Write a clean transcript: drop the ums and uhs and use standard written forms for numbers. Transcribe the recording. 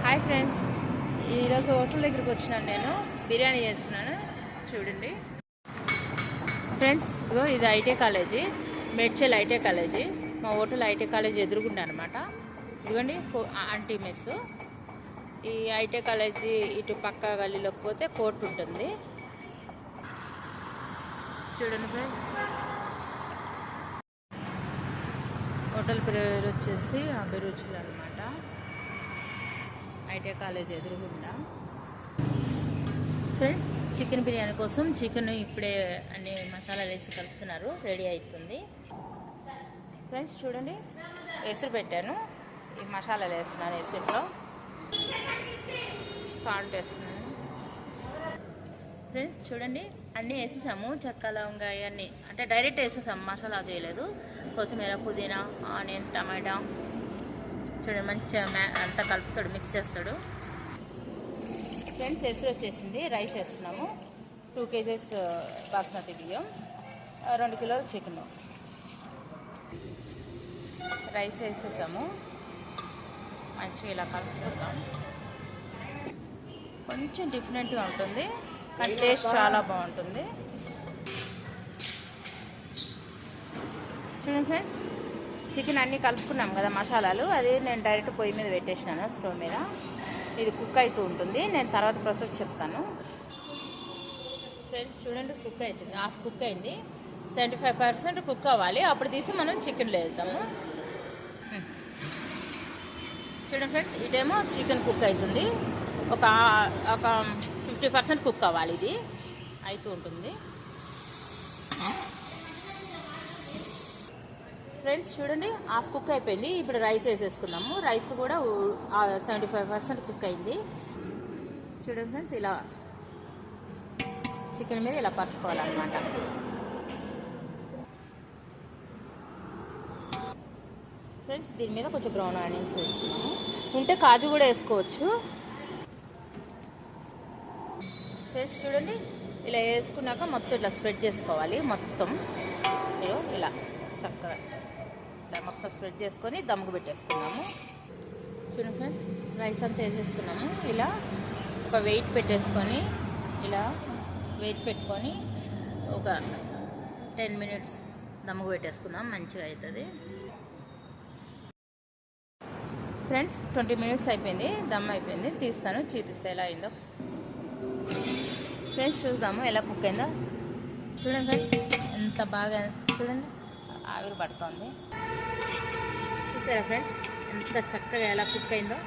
Hi friends, ఈరోజు hotel దగ్గరికి వచ్చినాను. నేను బిర్యానీ చేస్తున్నాను చూడండి ఫ్రెండ్స్. ఇగో ఇది IT college, Medchal IT college. మా హోటల్ ఐటీ కాలేజీ ఎదురుగుండా అనమాట. ఇదిగోండి ఆంటీ మెస్. ఈ ఐటీ కాలేజీ ఇటు పక్క గల్లీలోకి పోతే కోర్టు ఉంటుంది చూడండి ఫ్రెండ్స్. హోటల్ పేరు వచ్చేసి అభిరుచులు అనమాట. ఐటీ కాలేజ్ ఎదురుగుండా. ఫ్రెండ్స్, చికెన్ బిర్యానీ కోసం చికెన్ ఇప్పుడే అన్ని మసాలాలు వేసి కలుపుతున్నారు, రెడీ అవుతుంది. ఫ్రెండ్స్ చూడండి, ఎసురు పెట్టాను, ఈ మసాలాలు వేస్తున్నాను. ఎసురులో సాల్ట్ వేస్తున్నాను. ఫ్రెండ్స్ చూడండి, అన్నీ వేసేసాము. చెక్క లవంగ అవన్నీ అంటే డైరెక్ట్ వేసేసాము, మసాలా చేయలేదు. కొత్తిమీర, పుదీనా, ఆనియన్, టమాటా చూడండి మంచిగా అంతా కలుపుతాడు, మిక్స్ చేస్తాడు. ఫ్రెండ్స్ ఎసురు వచ్చేసింది. రైస్ వేస్తున్నాము. 2 kgs బాస్మతి బియ్యం, 2 కిలోల చికెన్. రైస్ వేసేసాము, మంచిగా ఇలా కలుపుకుందాం. కొంచెం డిఫరెంట్గా ఉంటుంది కానీ టేస్ట్ చాలా బాగుంటుంది. చూడండి ఫ్రెండ్స్, చికెన్ అన్నీ కలుపుకున్నాం కదా మసాలాలు, అది నేను డైరెక్ట్ పొయ్యి మీద పెట్టేసినాను, స్టవ్ మీద. ఇది కుక్ అవుతూ ఉంటుంది, నేను తర్వాత ప్రాసెస్ చెప్తాను. ఫ్రెండ్స్ చూడండి, కుక్ అవుతుంది, హాఫ్ కుక్ అయింది. 75% కుక్ అవ్వాలి, అప్పుడు తీసి మనం చికెన్లో వేద్దాము. చూడండి ఫ్రెండ్స్, ఇదేమో చికెన్ కుక్ అవుతుంది. ఒక 50% కుక్ అవ్వాలి, ఇది అవుతూ ఉంటుంది. ఫ్రెండ్స్ చూడండి, హాఫ్ కుక్ అయిపోయింది. ఇప్పుడు రైస్ వేసేసుకుందాము. రైస్ కూడా 75% కుక్ అయింది. చూడండి ఫ్రెండ్స్, ఇలా చికెన్ మీద ఇలా పరుచుకోవాలన్నమాట. ఫ్రెండ్స్ దీని మీద కొంచెం బ్రౌన్ ఆనియన్స్ వేసుకున్నాము, ఉంటే కాజు కూడా వేసుకోవచ్చు. ఫ్రెండ్స్ చూడండి, ఇలా వేసుకున్నాక మొత్తం ఇట్లా స్ప్రెడ్ చేసుకోవాలి. మొత్తం ఇలా చక్కగా ఇలా మొత్తం స్ప్రెడ్ చేసుకొని దమ్ముకు పెట్టేసుకున్నాము. చూడండి ఫ్రెండ్స్, రైస్ అంతా వేసేసుకున్నాము. ఇలా ఒక వెయిట్ పెట్టేసుకొని ఇలా వెయిట్ పెట్టుకొని ఒక 10 minutes దమ్ముకు పెట్టేసుకుందాం, మంచిగా అవుతుంది. ఫ్రెండ్స్ 20 minutes అయిపోయింది, దమ్ అయిపోయింది. తీస్తాను, చూపిస్తే ఎలా అయిందో. ఫ్రెండ్స్ చూద్దాము ఎలా కుక్ అయిందో. చూడండి ఫ్రెండ్స్, ఎంత బాగా చూడండి, ఆవిరి పడుతుంది. చూసారా ఫ్రెండ్స్, ఎంత చక్కగా ఎలా కుక్ అయిందో.